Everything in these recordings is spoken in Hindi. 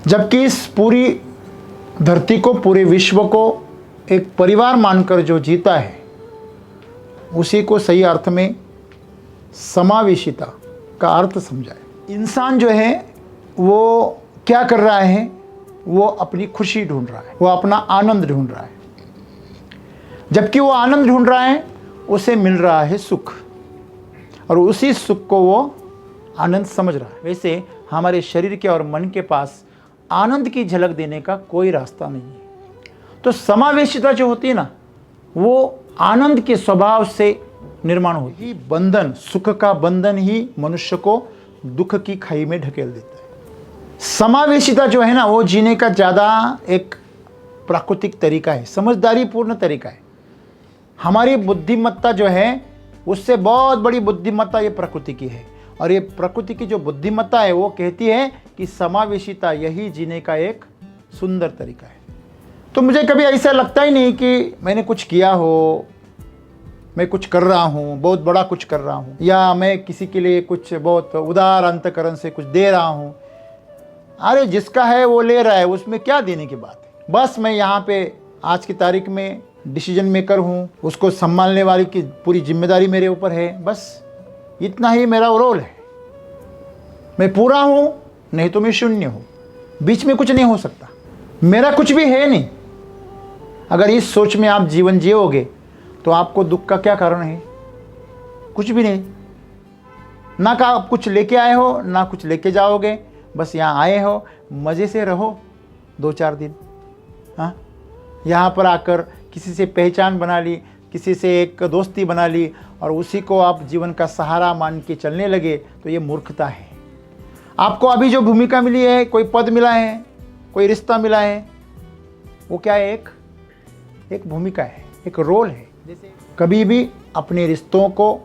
जबकि इस पूरी धरती को, पूरे विश्व को एक परिवार मानकर जो जीता है उसी को सही अर्थ में समावेशिता का अर्थ समझाए। इंसान जो है वो क्या कर रहा है, वो अपनी खुशी ढूंढ रहा है, वो अपना आनंद ढूंढ रहा है। जबकि वो आनंद ढूंढ रहा है उसे मिल रहा है सुख, और उसी सुख को वो आनंद समझ रहा है। वैसे हमारे शरीर के और मन के पास आनंद की झलक देने का कोई रास्ता नहीं है। तो समावेशिता जो होती है ना, वो आनंद के स्वभाव से निर्माण होती है। बंधन, सुख का बंधन ही मनुष्य को दुख की खाई में ढकेल देता है। समावेशिता जो है ना, वो जीने का ज़्यादा एक प्राकृतिक तरीका है, समझदारी पूर्ण तरीका है। हमारी बुद्धिमत्ता जो है उससे बहुत बड़ी बुद्धिमत्ता ये प्रकृति की है, और ये प्रकृति की जो बुद्धिमत्ता है वो कहती है कि समावेशिता यही जीने का एक सुंदर तरीका है। तो मुझे कभी ऐसा लगता ही नहीं कि मैंने कुछ किया हो, मैं कुछ कर रहा हूँ, बहुत बड़ा कुछ कर रहा हूँ, या मैं किसी के लिए कुछ बहुत उदार अंतकरण से कुछ दे रहा हूँ। अरे जिसका है वो ले रहा है, उसमें क्या देने की बात है। बस मैं यहाँ पे आज की तारीख में डिसीजन मेकर हूँ, उसको संभालने वाली की पूरी जिम्मेदारी मेरे ऊपर है, बस इतना ही मेरा रोल है। मैं पूरा हूँ, नहीं तो मैं शून्य हूँ, बीच में कुछ नहीं हो सकता, मेरा कुछ भी है नहीं। अगर इस सोच में आप जीवन जियोगे तो आपको दुख का क्या कारण है? कुछ भी नहीं। ना का आप कुछ लेके आए हो, ना कुछ लेके जाओगे, बस यहाँ आए हो, मज़े से रहो 2-4 दिन। हाँ, यहाँ पर आकर किसी से पहचान बना ली, किसी से एक दोस्ती बना ली, और उसी को आप जीवन का सहारा मान के चलने लगे, तो ये मूर्खता है। आपको अभी जो भूमिका मिली है, कोई पद मिला है, कोई रिश्ता मिला है, वो क्या है? एक भूमिका है, एक रोल है। जैसे कभी भी अपने रिश्तों को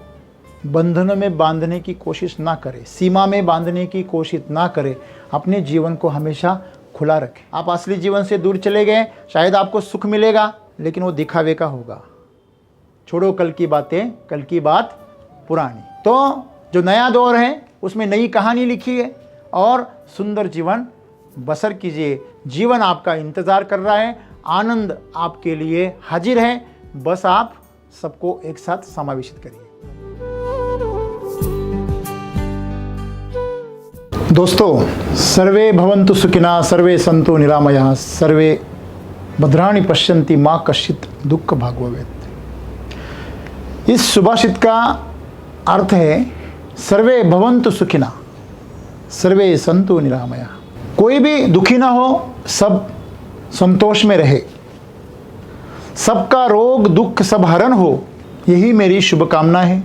बंधनों में बांधने की कोशिश ना करें, सीमा में बांधने की कोशिश ना करें, अपने जीवन को हमेशा खुला रखें। आप असली जीवन से दूर चले गए, शायद आपको सुख मिलेगा, लेकिन वो दिखावे का होगा। छोड़ो कल की बातें, कल की बात पुरानी। तो जो नया दौर है उसमें नई कहानी लिखी है, और सुंदर जीवन बसर कीजिए। जीवन आपका इंतज़ार कर रहा है, आनंद आपके लिए हाजिर है, बस आप सबको एक साथ समावेशित करिए। दोस्तों, सर्वे भवन्तु सुखिनः, सर्वे सन्तु निरामयाः, सर्वे भद्राणि पश्यन्ति मा कश्चित् दुःख भाग् भवेत्। इस सुभाषित का अर्थ है सर्वे भवन्तु सुखिनः, सर्वे सन्तु निरामयाः। कोई भी दुखी ना हो, सब संतोष में रहे, सबका रोग दुख सब हरण हो, यही मेरी शुभकामना है।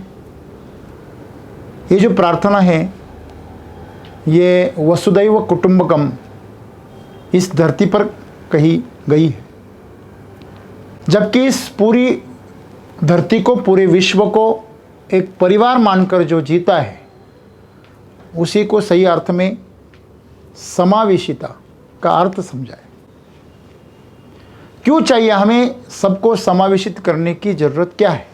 ये जो प्रार्थना है ये वसुदैव कुटुंबकम इस धरती पर कही गई है। जबकि इस पूरी धरती को, पूरे विश्व को एक परिवार मानकर जो जीता है उसी को सही अर्थ में समावेशिता का अर्थ समझाए। क्यों चाहिए हमें सबको समावेशित करने की जरूरत क्या है?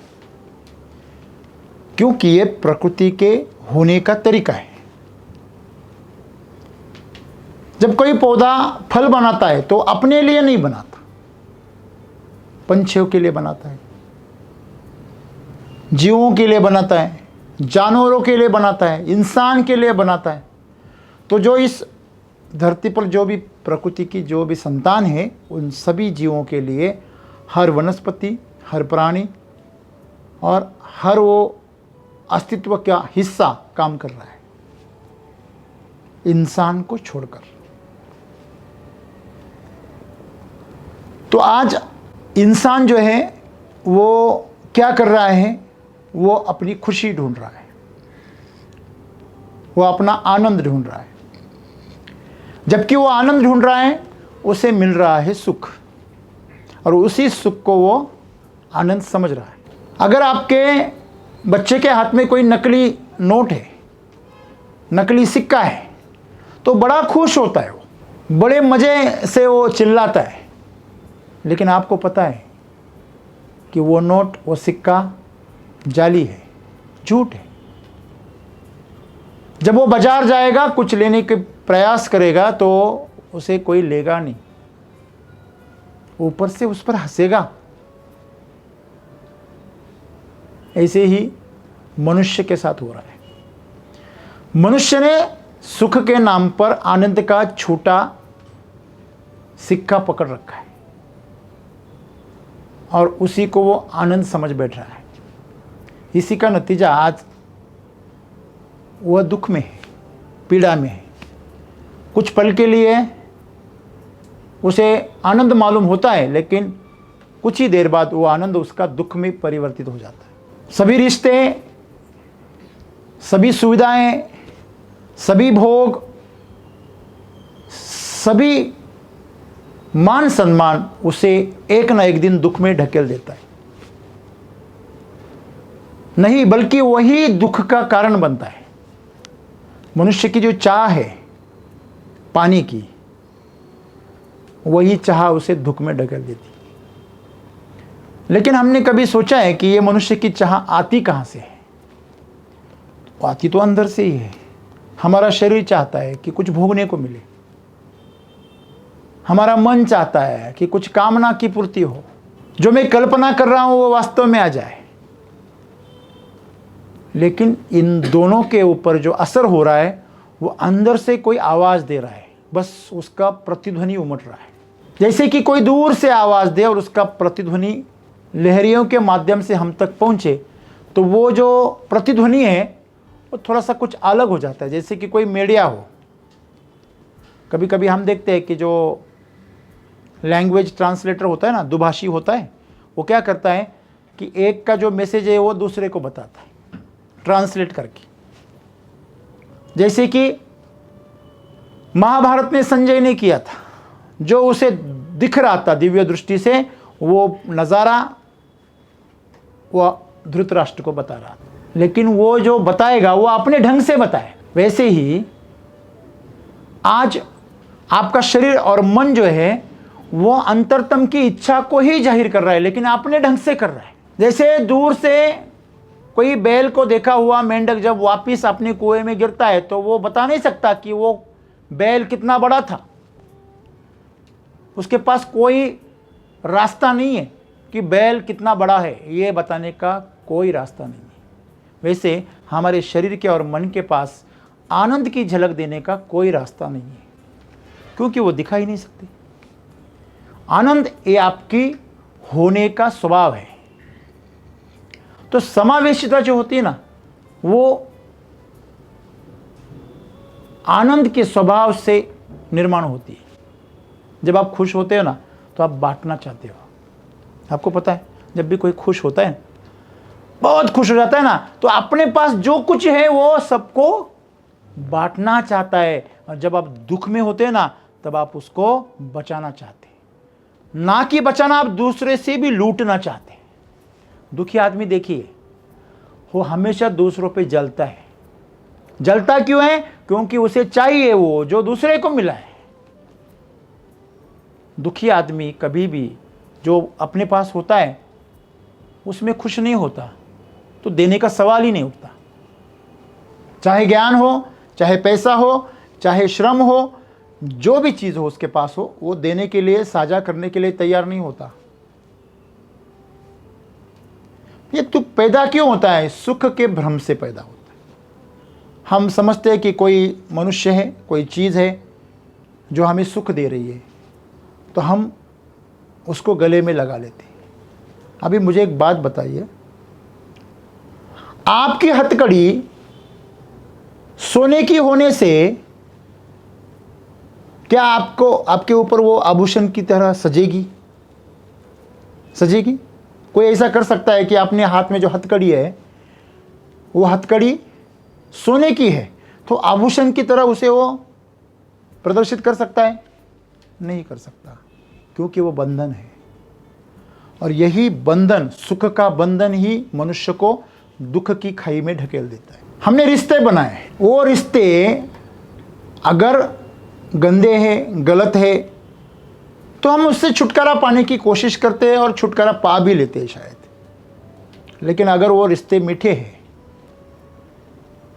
क्योंकि ये प्रकृति के होने का तरीका है। जब कोई पौधा फल बनाता है तो अपने लिए नहीं बनाता, पंछियों के लिए बनाता है, जीवों के लिए बनाता है, जानवरों के लिए बनाता है, इंसान के लिए बनाता है। तो जो इस धरती पर जो भी प्रकृति की जो भी संतान है, उन सभी जीवों के लिए हर वनस्पति, हर प्राणी और हर वो अस्तित्व का हिस्सा काम कर रहा है, इंसान को छोड़कर। तो आज इंसान जो है वो क्या कर रहा है? वो अपनी खुशी ढूंढ रहा है, वो अपना आनंद ढूंढ रहा है। जबकि वो आनंद ढूंढ रहा है उसे मिल रहा है सुख, और उसी सुख को वो आनंद समझ रहा है। अगर आपके बच्चे के हाथ में कोई नकली नोट है, नकली सिक्का है, तो बड़ा खुश होता है, वो बड़े मज़े से वो चिल्लाता है। लेकिन आपको पता है कि वो नोट, वो सिक्का जाली है, झूठ है। जब वो बाजार जाएगा, कुछ लेने के प्रयास करेगा, तो उसे कोई लेगा नहीं, ऊपर से उस पर हंसेगा। ऐसे ही मनुष्य के साथ हो रहा है। मनुष्य ने सुख के नाम पर आनंद का छोटा सिक्का पकड़ रखा है और उसी को वो आनंद समझ बैठ रहा है। इसी का नतीजा आज वह दुख में है, पीड़ा में है। कुछ पल के लिए उसे आनंद मालूम होता है, लेकिन कुछ ही देर बाद वो आनंद उसका दुख में परिवर्तित हो जाता है। सभी रिश्ते, सभी सुविधाएं, सभी भोग, सभी मान सम्मान उसे एक न एक दिन दुख में ढकेल देता है। नहीं, बल्कि वही दुख का कारण बनता है। मनुष्य की जो चाह है पाने की, वही चाह उसे दुख में ढकेल देती है। लेकिन हमने कभी सोचा है कि ये मनुष्य की चाह आती कहां से है? वो आती तो अंदर से ही है। हमारा शरीर चाहता है कि कुछ भोगने को मिले, हमारा मन चाहता है कि कुछ कामना की पूर्ति हो, जो मैं कल्पना कर रहा हूं वो वास्तव में आ जाए। लेकिन इन दोनों के ऊपर जो असर हो रहा है वो अंदर से कोई आवाज दे रहा है, बस उसका प्रतिध्वनि उमड़ रहा है। जैसे कि कोई दूर से आवाज दे और उसका प्रतिध्वनि लहरियों के माध्यम से हम तक पहुंचे, तो वो जो प्रतिध्वनि है वो थोड़ा सा कुछ अलग हो जाता है। जैसे कि कोई मीडिया हो, कभी कभी हम देखते हैं कि जो लैंग्वेज ट्रांसलेटर होता है ना, दुभाषी होता है, वो क्या करता है कि एक का जो मैसेज है वो दूसरे को बताता है ट्रांसलेट करके। जैसे कि महाभारत में संजय ने किया था, जो उसे दिख रहा था दिव्य दृष्टि से, वो नज़ारा वह धृतराष्ट्र को बता रहा था। लेकिन वो जो बताएगा वो अपने ढंग से बताए। वैसे ही आज आपका शरीर और मन जो है वो अंतरतम की इच्छा को ही जाहिर कर रहा है, लेकिन अपने ढंग से कर रहा है। जैसे दूर से कोई बैल को देखा हुआ मेंढक जब वापिस अपने कुएं में गिरता है तो वो बता नहीं सकता कि वो बैल कितना बड़ा था। उसके पास कोई रास्ता नहीं है कि बैल कितना बड़ा है, ये बताने का कोई रास्ता नहीं है। वैसे हमारे शरीर के और मन के पास आनंद की झलक देने का कोई रास्ता नहीं है, क्योंकि वो दिखा ही नहीं सकते। आनंद ये आपकी होने का स्वभाव है। तो समावेशिता जो होती है ना, वो आनंद के स्वभाव से निर्माण होती है। जब आप खुश होते हो ना, तो आप बांटना चाहते हो। आपको पता है, जब भी कोई खुश होता है, बहुत खुश हो जाता है ना, तो अपने पास जो कुछ है वो सबको बांटना चाहता है। और जब आप दुख में होते हैं ना, तब आप उसको बचाना चाहते हैं। ना कि बचाना, आप दूसरे से भी लूटना चाहते हैं। दुखी आदमी देखिए, वो हमेशा दूसरों पे जलता है। जलता क्यों है? क्योंकि उसे चाहिए वो जो दूसरे को मिला है। दुखी आदमी कभी भी जो अपने पास होता है उसमें खुश नहीं होता, तो देने का सवाल ही नहीं उठता। चाहे ज्ञान हो, चाहे पैसा हो, चाहे श्रम हो, जो भी चीज़ हो उसके पास हो, वो देने के लिए, साझा करने के लिए तैयार नहीं होता। ये दुख पैदा क्यों होता है? सुख के भ्रम से पैदा होता है। हम समझते हैं कि कोई मनुष्य है, कोई चीज़ है जो हमें सुख दे रही है, तो हम उसको गले में लगा लेते हैं। अभी मुझे एक बात बताइए, आपकी हथकड़ी सोने की होने से क्या आपको, आपके ऊपर वो आभूषण की तरह सजेगी? सजेगी? कोई ऐसा कर सकता है कि अपने हाथ में जो हथकड़ी है, वो हथकड़ी सोने की है, तो आभूषण की तरह उसे वो प्रदर्शित कर सकता है? नहीं कर सकता, क्योंकि वो बंधन है। और यही बंधन, सुख का बंधन ही मनुष्य को दुख की खाई में ढकेल देता है। हमने रिश्ते बनाए, वो रिश्ते अगर गंदे हैं, गलत है, तो हम उससे छुटकारा पाने की कोशिश करते हैं और छुटकारा पा भी लेते हैं शायद। लेकिन अगर वो रिश्ते मीठे हैं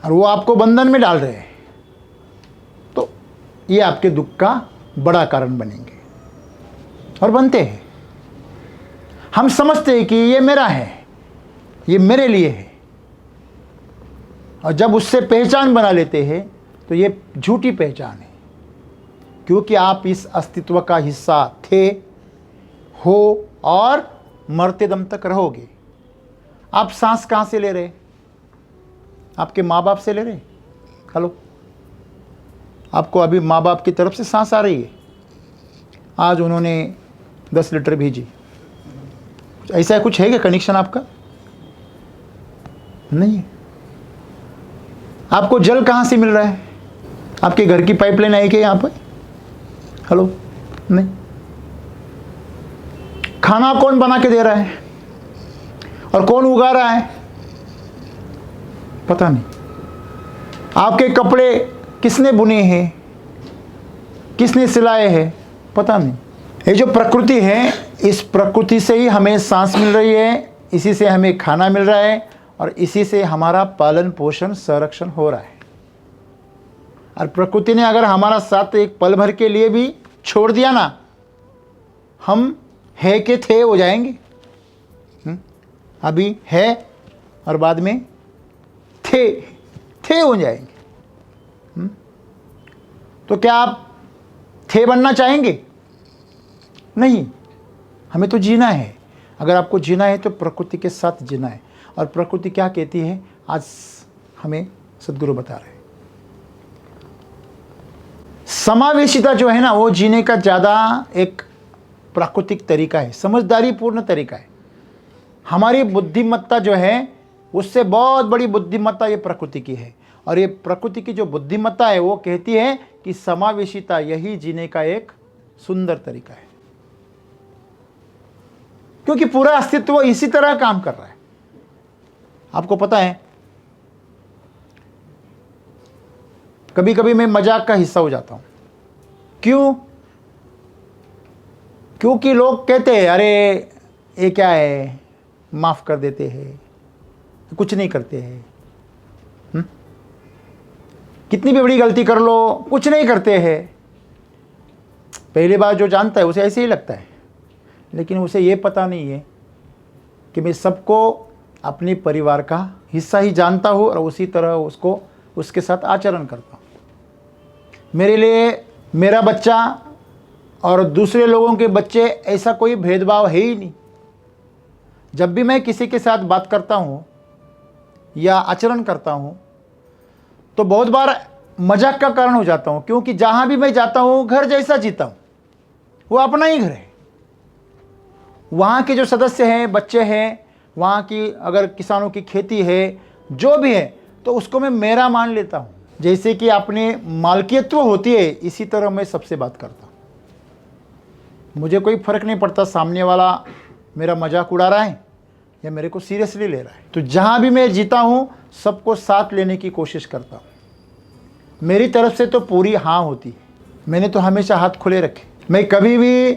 और वो आपको बंधन में डाल रहे हैं, तो ये आपके दुख का बड़ा कारण बनेंगे और बनते हैं। हम समझते हैं कि ये मेरा है, ये मेरे लिए है, और जब उससे पहचान बना लेते हैं तो ये झूठी पहचान है, क्योंकि आप इस अस्तित्व का हिस्सा थे, हो और मरते दम तक रहोगे। आप सांस कहाँ से ले रहे? आपके माँ बाप से ले रहे? हेलो, आपको अभी माँ बाप की तरफ से सांस आ रही है। आज उन्होंने 10 लीटर भेजी, ऐसा कुछ है क्या कनेक्शन आपका? नहीं है। आपको जल कहाँ से मिल रहा है? आपके घर की पाइपलाइन आई क्या यहाँ पर? हेलो, नहीं। खाना कौन बना के दे रहा है और कौन उगा रहा है? पता नहीं। आपके कपड़े किसने बुने हैं, किसने सिलाए हैं? पता नहीं। ये जो प्रकृति है, इस प्रकृति से ही हमें सांस मिल रही है, इसी से हमें खाना मिल रहा है और इसी से हमारा पालन पोषण संरक्षण हो रहा है। और प्रकृति ने अगर हमारा साथ एक पल भर के लिए भी छोड़ दिया ना, हम है के थे हो जाएंगे। अभी है और बाद में थे हो जाएंगे। तो क्या आप थे बनना चाहेंगे? नहीं, हमें तो जीना है। अगर आपको जीना है तो प्रकृति के साथ जीना है। और प्रकृति क्या कहती है आज हमें सद्गुरु बता रहे हैं। समावेशिता जो है ना, वो जीने का ज़्यादा एक प्राकृतिक तरीका है, समझदारी पूर्ण तरीका है। हमारी बुद्धिमत्ता जो है, उससे बहुत बड़ी बुद्धिमत्ता ये प्रकृति की है। और ये प्रकृति की जो बुद्धिमत्ता है वो कहती है कि समावेशिता यही जीने का एक सुंदर तरीका है, क्योंकि पूरा अस्तित्व इसी तरह काम कर रहा है। आपको पता है, कभी कभी मैं मजाक का हिस्सा हो जाता हूं। क्यों? क्योंकि लोग कहते हैं अरे ये क्या है, माफ कर देते हैं, कुछ नहीं करते हैं। कितनी भी बड़ी गलती कर लो, कुछ नहीं करते हैं। पहली बार जो जानता है उसे ऐसे ही लगता है, लेकिन उसे ये पता नहीं है कि मैं सबको अपने परिवार का हिस्सा ही जानता हूँ और उसी तरह उसको उसके साथ आचरण करता हूँ। मेरे लिए मेरा बच्चा और दूसरे लोगों के बच्चे ऐसा कोई भेदभाव है ही नहीं। जब भी मैं किसी के साथ बात करता हूँ या आचरण करता हूँ तो बहुत बार मजाक का कारण हो जाता हूँ, क्योंकि जहाँ भी मैं जाता हूँ घर जैसा जीता हूँ, वो अपना ही घर है। वहाँ के जो सदस्य हैं, बच्चे हैं, वहाँ की अगर किसानों की खेती है, जो भी है, तो उसको मैं मेरा मान लेता हूँ। जैसे कि अपने मालकियत्व होती है, इसी तरह मैं सबसे बात करता हूँ। मुझे कोई फ़र्क नहीं पड़ता सामने वाला मेरा मजाक उड़ा रहा है या मेरे को सीरियसली ले रहा है। तो जहाँ भी मैं जीता हूँ सबको साथ लेने की कोशिश करता हूँ। मेरी तरफ से तो पूरी हाँ होती है। मैंने तो हमेशा हाथ खुले रखे। मैं कभी भी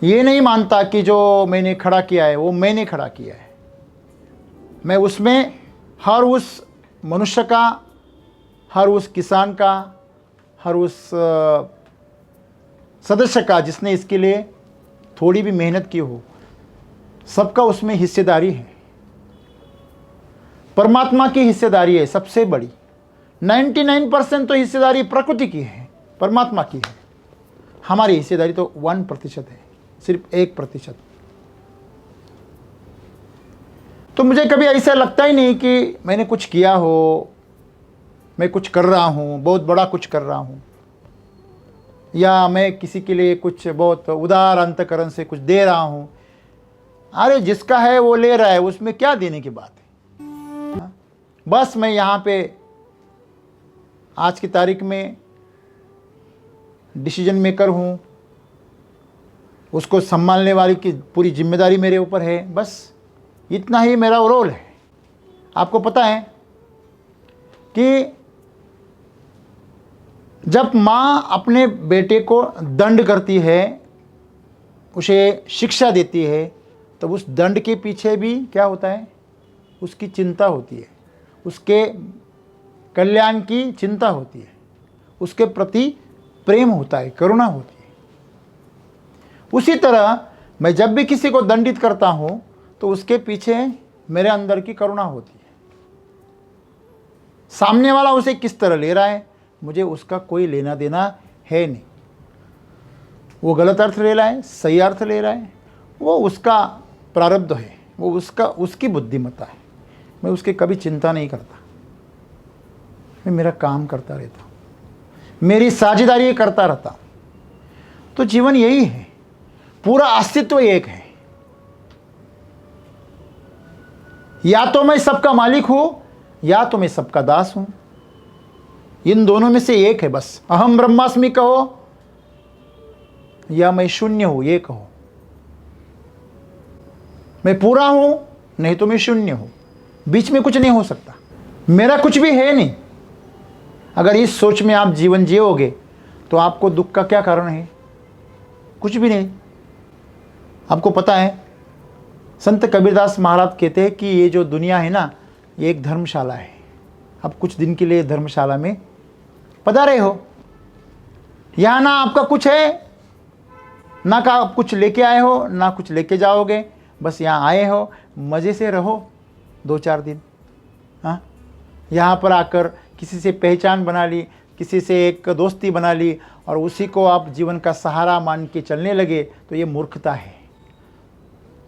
ये नहीं मानता कि जो मैंने खड़ा किया है वो मैंने खड़ा किया है। मैं उसमें हर उस मनुष्य का, हर उस किसान का, हर उस सदस्य का जिसने इसके लिए थोड़ी भी मेहनत की हो, सबका उसमें हिस्सेदारी है। परमात्मा की हिस्सेदारी है सबसे बड़ी। 99% तो हिस्सेदारी प्रकृति की है, परमात्मा की है। हमारी हिस्सेदारी तो 1% है, सिर्फ 1%। तो मुझे कभी ऐसा लगता ही नहीं कि मैंने कुछ किया हो, मैं कुछ कर रहा हूँ, बहुत बड़ा कुछ कर रहा हूँ, या मैं किसी के लिए कुछ बहुत उदार अंतकरण से कुछ दे रहा हूँ। अरे जिसका है वो ले रहा है, उसमें क्या देने की बात है। बस मैं यहाँ पे आज की तारीख में डिसीजन मेकर हूँ, उसको संभालने वाली की पूरी जिम्मेदारी मेरे ऊपर है। बस इतना ही मेरा रोल है। आपको पता है कि जब माँ अपने बेटे को दंड करती है, उसे शिक्षा देती है, तो उस दंड के पीछे भी क्या होता है? उसकी चिंता होती है, उसके कल्याण की चिंता होती है, उसके प्रति प्रेम होता है, करुणा होती है। उसी तरह मैं जब भी किसी को दंडित करता हूं तो उसके पीछे मेरे अंदर की करुणा होती है। सामने वाला उसे किस तरह ले रहा है मुझे उसका कोई लेना देना है नहीं। वो गलत अर्थ ले रहा है, सही अर्थ ले रहा है, वो उसका प्रारब्ध है, वो उसकी बुद्धिमत्ता है। मैं उसकी कभी चिंता नहीं करता। मैं मेरा काम करता रहता हूँ, मेरी साझेदारी करता रहता हूँ। तो जीवन यही है, पूरा अस्तित्व एक है। या तो मैं सबका मालिक हूं या तो मैं सबका दास हूं। इन दोनों में से एक है बस। अहम ब्रह्मास्मि कहो या मैं शून्य हूं, ये कहो। मैं पूरा हूं नहीं तो मैं शून्य हूं, बीच में कुछ नहीं हो सकता। मेरा कुछ भी है नहीं। अगर इस सोच में आप जीवन जियोगे तो आपको दुख का क्या कारण है? कुछ भी नहीं। आपको पता है, संत कबीरदास महाराज कहते हैं कि ये जो दुनिया है ना, ये एक धर्मशाला है। आप कुछ दिन के लिए धर्मशाला में पधारे हो। यहाँ ना आपका कुछ है, ना का आप कुछ लेके आए हो, ना कुछ लेके जाओगे। बस यहाँ आए हो, मज़े से रहो 2-4 दिन। हाँ, यहाँ पर आकर किसी से पहचान बना ली, किसी से एक दोस्ती बना ली और उसी को आप जीवन का सहारा मान के चलने लगे, तो ये मूर्खता है।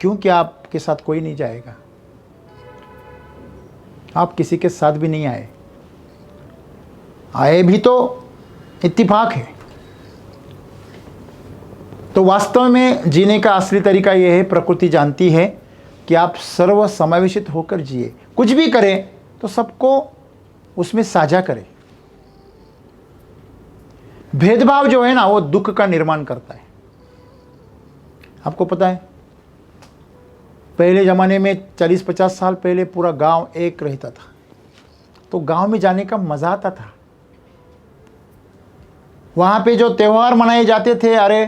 क्योंकि आपके साथ कोई नहीं जाएगा। आप किसी के साथ भी नहीं आए भी तो इत्तेफाक है। तो वास्तव में जीने का असली तरीका यह है, प्रकृति जानती है कि आप सर्व समावेशित होकर जिए। कुछ भी करें तो सबको उसमें साझा करें। भेदभाव जो है ना, वो दुख का निर्माण करता है। आपको पता है, पहले ज़माने में 40-50 साल पहले पूरा गांव एक रहता था, तो गांव में जाने का मज़ा आता था। वहाँ पे जो त्यौहार मनाए जाते थे, अरे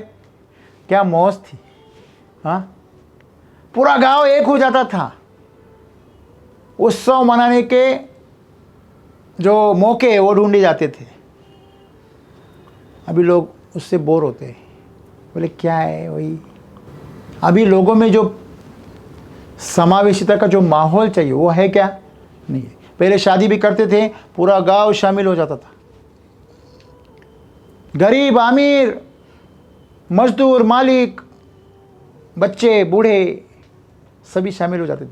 क्या मौज थी। हाँ, पूरा गांव एक हो जाता था। उत्सव मनाने के जो मौके वो ढूंढे जाते थे। अभी लोग उससे बोर होते हैं, बोले क्या है वही। अभी लोगों में जो समावेशिता का जो माहौल चाहिए वो है क्या? नहीं है। पहले शादी भी करते थे, पूरा गांव शामिल हो जाता था। गरीब, अमीर, मजदूर, मालिक, बच्चे, बूढ़े सभी शामिल हो जाते थे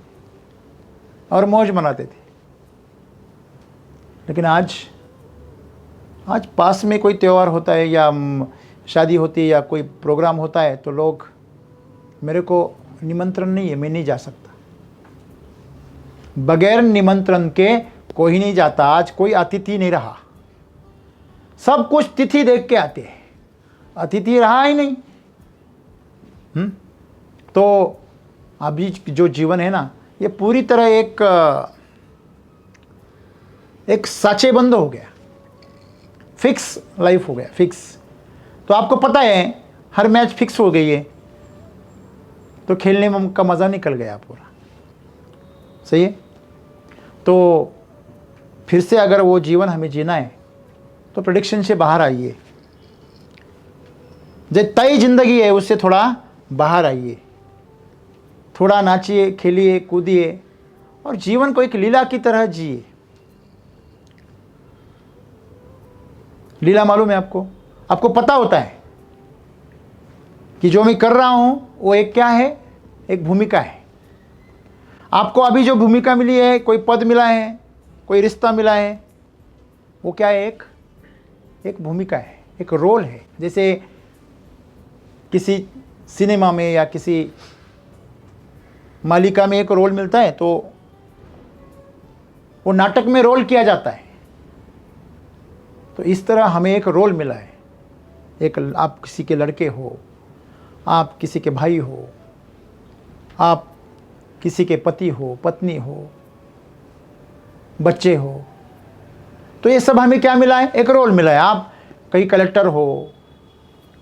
और मौज मनाते थे। लेकिन आज पास में कोई त्यौहार होता है या शादी होती है या कोई प्रोग्राम होता है तो लोग, मेरे को निमंत्रण नहीं है, मैं नहीं जा सकता। बगैर निमंत्रण के कोई नहीं जाता। आज कोई अतिथि नहीं रहा, सब कुछ तिथि देख के आते हैं। अतिथि रहा ही नहीं। तो अभी जो जीवन है ना, ये पूरी तरह एक साचेबंद हो गया, फिक्स लाइफ हो गया, फिक्स। तो आपको पता है, हर मैच फिक्स हो गई है, तो खेलने में का मज़ा निकल गया पूरा। सही है। तो फिर से अगर वो जीवन हमें जीना है तो प्रेडिक्शन से बाहर आइए। जो तय जिंदगी है उससे थोड़ा बाहर आइए, थोड़ा नाचिए, खेलिए, कूदिए और जीवन को एक लीला की तरह जिए। लीला मालूम है आपको? आपको पता होता है कि जो मैं कर रहा हूं वो एक क्या है? एक भूमिका है। आपको अभी जो भूमिका मिली है, कोई पद मिला है, कोई रिश्ता मिला है, वो क्या है? एक भूमिका है, एक रोल है। जैसे किसी सिनेमा में या किसी मालिका में एक रोल मिलता है तो वो नाटक में रोल किया जाता है। तो इस तरह हमें एक रोल मिला है। एक, आप किसी के लड़के हो, आप किसी के भाई हो, आप किसी के पति हो, पत्नी हो, बच्चे हो, तो ये सब हमें क्या मिला है? एक रोल मिला है। आप कहीं कलेक्टर हो,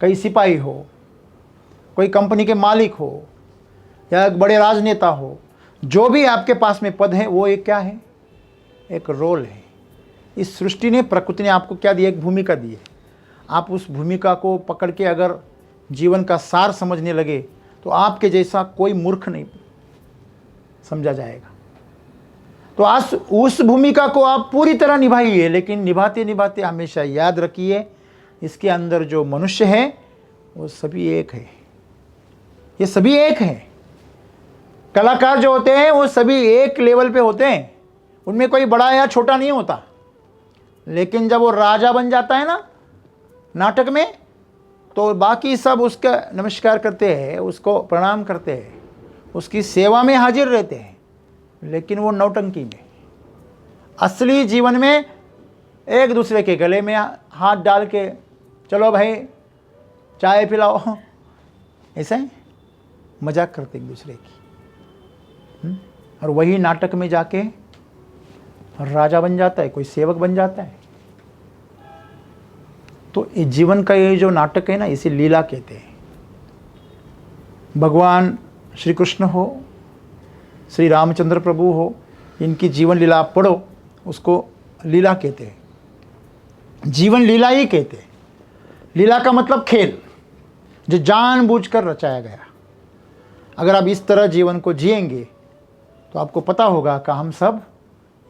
कहीं सिपाही हो, कोई कंपनी के मालिक हो या एक बड़े राजनेता हो, जो भी आपके पास में पद है वो एक क्या है? एक रोल है। इस सृष्टि ने, प्रकृति ने आपको क्या दिया? एक भूमिका दी है। आप उस भूमिका को पकड़ के अगर जीवन का सार समझने लगे तो आपके जैसा कोई मूर्ख नहीं समझा जाएगा। तो आज उस भूमिका को आप पूरी तरह निभाइए, लेकिन निभाते निभाते हमेशा याद रखिए इसके अंदर जो मनुष्य है वो सभी एक है। ये सभी एक है। कलाकार जो होते हैं वो सभी एक लेवल पे होते हैं, उनमें कोई बड़ा या छोटा नहीं होता। लेकिन जब वो राजा बन जाता है ना नाटक में, तो बाकी सब उसका नमस्कार करते हैं, उसको प्रणाम करते हैं, उसकी सेवा में हाजिर रहते हैं। लेकिन वो नौटंकी में, असली जीवन में एक दूसरे के गले में हाथ डाल के चलो भाई चाय पिलाओ, ऐसा है मजाक करते एक दूसरे की। और वही नाटक में जाके राजा बन जाता है, कोई सेवक बन जाता है। तो ये जीवन का ये जो नाटक है ना, इसे लीला कहते हैं। भगवान श्री कृष्ण हो, श्री रामचंद्र प्रभु हो, इनकी जीवन लीला आप पढ़ो, उसको लीला कहते हैं। जीवन लीला ही कहते हैं। लीला का मतलब खेल, जो जानबूझकर रचाया गया। अगर आप इस तरह जीवन को जिएंगे तो आपको पता होगा कि हम सब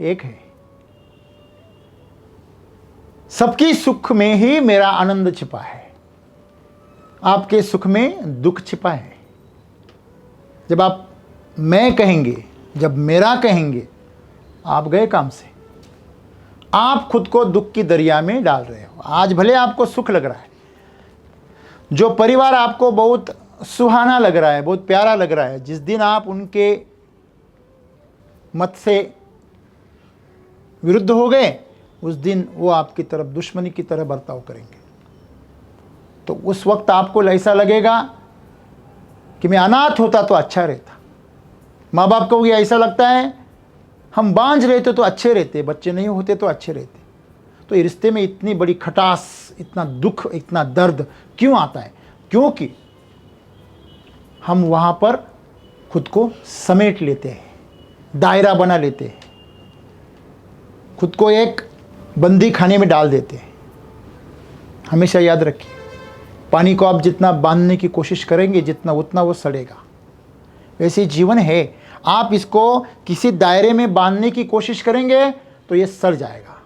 एक हैं। सबकी सुख में ही मेरा आनंद छिपा है, आपके सुख में दुख छिपा है। जब आप मैं कहेंगे, जब मेरा कहेंगे, आप गए काम से। आप खुद को दुख की दरिया में डाल रहे हो। आज भले आपको सुख लग रहा है, जो परिवार आपको बहुत सुहाना लग रहा है, बहुत प्यारा लग रहा है, जिस दिन आप उनके मत से विरुद्ध हो गए, उस दिन वो आपकी तरफ दुश्मनी की तरह बर्ताव करेंगे। तो उस वक्त आपको ऐसा लगेगा कि मैं अनाथ होता तो अच्छा रहता। माँ बाप को ये ऐसा लगता है हम बांझ रहते तो अच्छे रहते, बच्चे नहीं होते तो अच्छे रहते। तो ये रिश्ते में इतनी बड़ी खटास, इतना दुख, इतना दर्द क्यों आता है? क्योंकि हम वहाँ पर खुद को समेट लेते हैं, दायरा बना लेते हैं, खुद को एक बंदी खाने में डाल देते हैं। हमेशा याद रखिए, पानी को आप जितना बांधने की कोशिश करेंगे, जितना उतना वो सड़ेगा। वैसे जीवन है, आप इसको किसी दायरे में बांधने की कोशिश करेंगे तो ये सड़ जाएगा,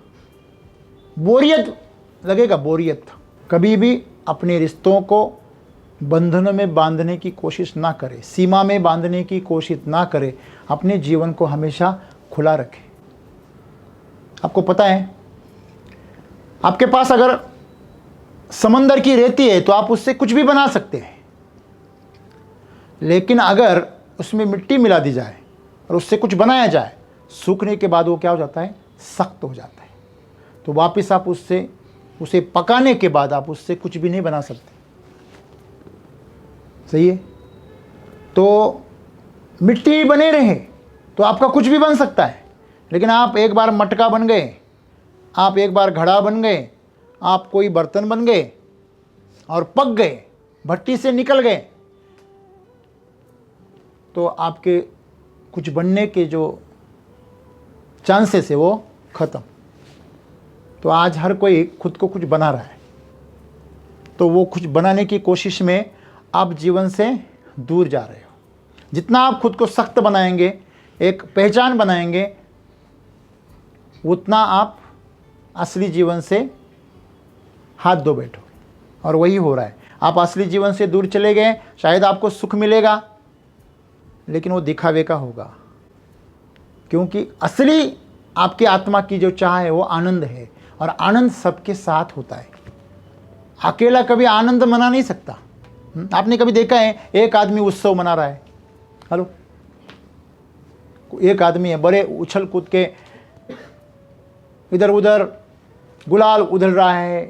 बोरियत लगेगा, बोरियत। कभी भी अपने रिश्तों को बंधनों में बांधने की कोशिश ना करें, सीमा में बांधने की कोशिश ना करें। अपने जीवन को हमेशा खुला रखें। आपको पता है, आपके पास अगर समंदर की रेती है तो आप उससे कुछ भी बना सकते हैं, लेकिन अगर उसमें मिट्टी मिला दी जाए और उससे कुछ बनाया जाए, सूखने के बाद वो क्या हो जाता है? सख्त हो जाता है। तो वापस आप उसे पकाने के बाद आप उससे कुछ भी नहीं बना सकते। सही है? तो मिट्टी बने रहे तो आपका कुछ भी बन सकता है, लेकिन आप एक बार मटका बन गए, आप एक बार घड़ा बन गए, आप कोई बर्तन बन गए और पक गए, भट्टी से निकल गए, तो आपके कुछ बनने के जो चांसेस है वो ख़त्म। तो आज हर कोई खुद को कुछ बना रहा है, तो वो कुछ बनाने की कोशिश में आप जीवन से दूर जा रहे हो। जितना आप खुद को सख्त बनाएंगे, एक पहचान बनाएंगे, उतना आप असली जीवन से हाथ धो बैठो। और वही हो रहा है, आप असली जीवन से दूर चले गए। शायद आपको सुख मिलेगा, लेकिन वो दिखावे का होगा, क्योंकि असली आपकी आत्मा की जो चाह है वो आनंद है, और आनंद सबके साथ होता है। अकेला कभी आनंद मना नहीं सकता। आपने कभी देखा है एक आदमी उत्सव मना रहा है? हेलो, एक आदमी है, बड़े उछल कूद के इधर उधर गुलाल उधल रहा है,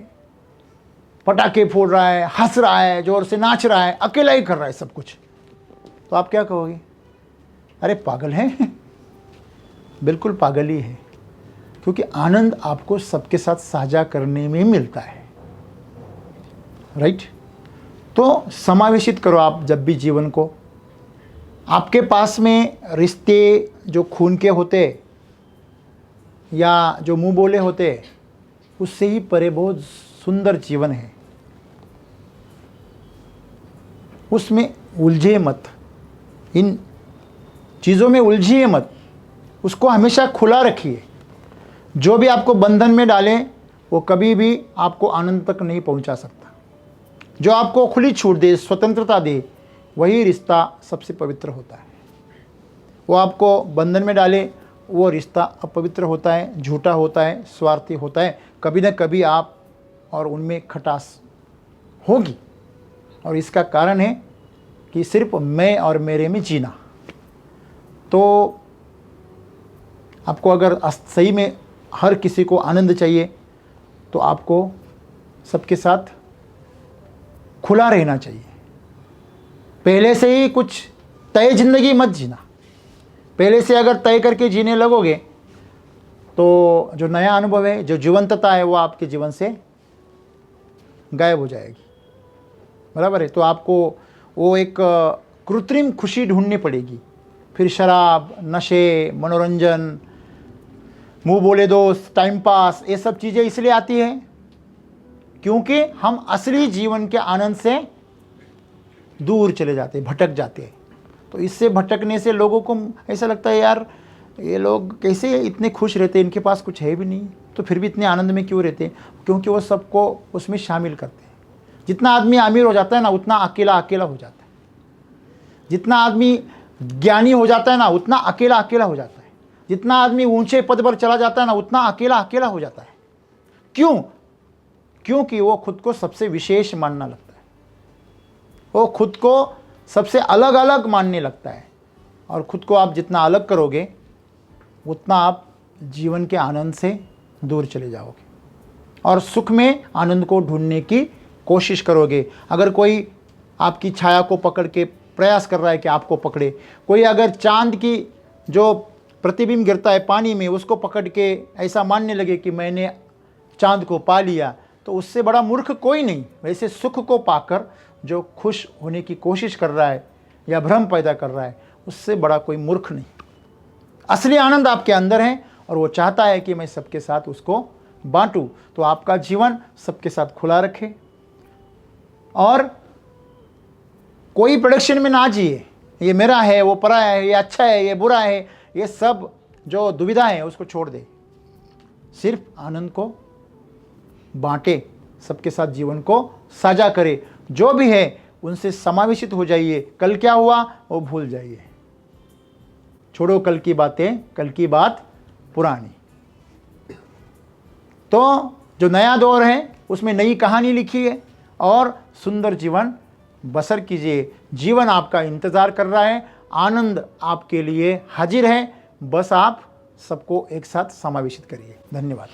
पटाखे फोड़ रहा है, हंस रहा है, जोर से नाच रहा है, अकेला ही कर रहा है सब कुछ, तो आप क्या कहोगे? अरे पागल है। बिल्कुल पागल ही है, क्योंकि आनंद आपको सबके साथ साझा करने में मिलता है। राइट? तो समावेशित करो आप जब भी जीवन को। आपके पास में रिश्ते जो खून के होते या जो मुंह बोले होते, उससे ही परे बहुत सुंदर जीवन है। उसमें उलझे मत, इन चीज़ों में उलझिए मत, उसको हमेशा खुला रखिए। जो भी आपको बंधन में डाले वो कभी भी आपको आनंद तक नहीं पहुंचा सकता। जो आपको खुली छूट दे, स्वतंत्रता दे, वही रिश्ता सबसे पवित्र होता है। वो आपको बंधन में डाले, वो रिश्ता अपवित्र होता है, झूठा होता है, स्वार्थी होता है। कभी ना कभी आप और उनमें खटास होगी, और इसका कारण है कि सिर्फ मैं और मेरे में जीना। तो आपको अगर सही में हर किसी को आनंद चाहिए तो आपको सबके साथ खुला रहना चाहिए। पहले से ही कुछ तय जिंदगी मत जीना। पहले से अगर तय करके जीने लगोगे तो जो नया अनुभव है, जो जीवंतता है, वो आपके जीवन से गायब हो जाएगी। बराबर है। तो आपको वो एक कृत्रिम खुशी ढूंढनी पड़ेगी। फिर शराब, नशे, मनोरंजन, मुंह बोले दोस्त, टाइम पास, ये सब चीज़ें इसलिए आती हैं क्योंकि हम असली जीवन के आनंद से दूर चले जाते हैं, भटक जाते हैं। तो इससे भटकने से लोगों को ऐसा लगता है, यार ये लोग कैसे इतने खुश रहते हैं, इनके पास कुछ है भी नहीं, तो फिर भी इतने आनंद में क्यों रहते हैं? क्योंकि वो सबको उसमें शामिल करते हैं। जितना आदमी अमीर हो जाता है ना, उतना अकेला अकेला हो जाता है। जितना आदमी ज्ञानी हो जाता है ना, उतना अकेला अकेला हो जाता है। जितना आदमी ऊंचे पद पर चला जाता है ना, उतना अकेला अकेला हो जाता है। क्यों? क्योंकि वो खुद को सबसे विशेष मानना लगता है, वो खुद को सबसे अलग अलग मानने लगता है। और खुद को आप जितना अलग करोगे उतना आप जीवन के आनंद से दूर चले जाओगे और सुख में आनंद को ढूंढने की कोशिश करोगे। अगर कोई आपकी छाया को पकड़ के प्रयास कर रहा है कि आपको पकड़े, कोई अगर चांद की जो प्रतिबिंब गिरता है पानी में, उसको पकड़ के ऐसा मानने लगे कि मैंने चांद को पा लिया, तो उससे बड़ा मूर्ख कोई नहीं। वैसे सुख को पाकर जो खुश होने की कोशिश कर रहा है या भ्रम पैदा कर रहा है, उससे बड़ा कोई मूर्ख नहीं। असली आनंद आपके अंदर है और वो चाहता है कि मैं सबके साथ उसको बांटूं। तो आपका जीवन सबके साथ खुला रखे और कोई प्रोडक्शन में ना जिए, ये मेरा है, वो पराया है, ये अच्छा है, ये बुरा है, ये सब जो दुविधा है उसको छोड़ दे। सिर्फ आनंद को बांटे, सबके साथ जीवन को साझा करे। जो भी है उनसे समावेशित हो जाइए। कल क्या हुआ वो भूल जाइए। छोड़ो कल की बातें, कल की बात पुरानी। तो जो नया दौर है उसमें नई कहानी लिखी है और सुंदर जीवन बसर कीजिए। जीवन आपका इंतज़ार कर रहा है, आनंद आपके लिए हाजिर है। बस आप सबको एक साथ समावेशित करिए। धन्यवाद।